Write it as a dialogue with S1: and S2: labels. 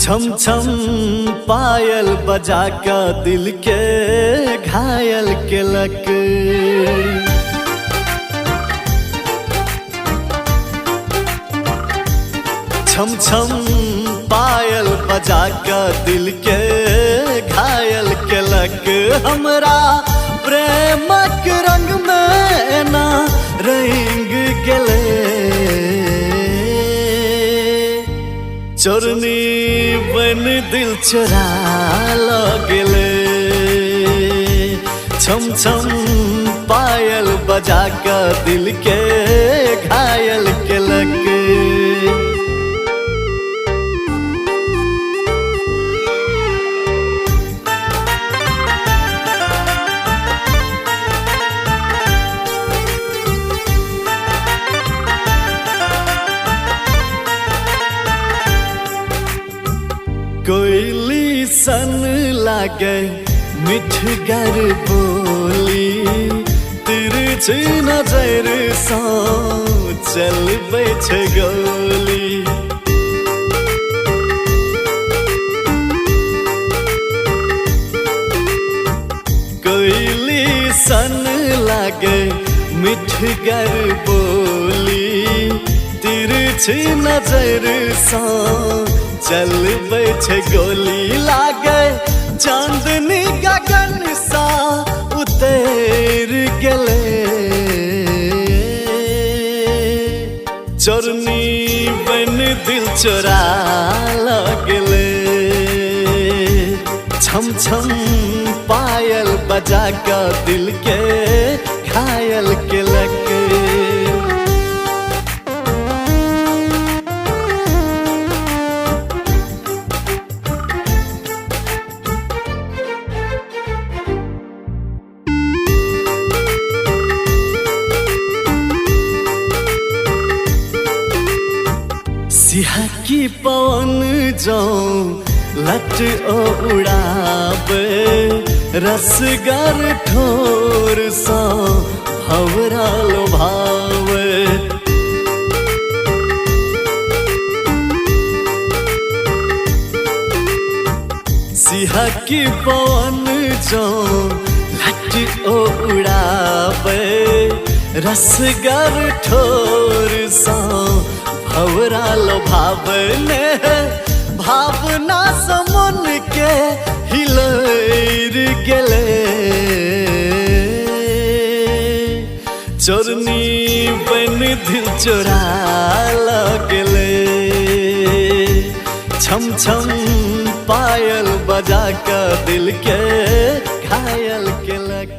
S1: छम छम पायल बजा का दिल के घायल केलक। छम छम पायल बजा का दिल के घायल केलक। हमरा प्रेमक रंग में ना रंग गेले, चोरनी बन दिल चुरा लगले। छम छम पायल बजा का दिल के घायल केलक। कोयली सन लागे मिठगर बोली, तिरछी नजर सा चलबै छै गोली। कोयली सन लागे मिठगर बोली, तिरछी नजर सा चलबै छै गोली। लागे चांदनी गगन सा उतर गेले, चोरनी बन दिल चोरा लगले। छम छम पायल बजा का दिल के घायल केलक। सिहकी पवन जो लट ओ उड़ावे, रसगर ठोर सा भंवरा लोभावे। सिहकी पवन जो लट ओ उड़ावे, रसगर ठोर सा भंवरा लोभावने। भावना समन के हिलैर गेले, चोरनी बन दिल चोरा लगले। छम छम पायल बजा का दिल के घायल केलक।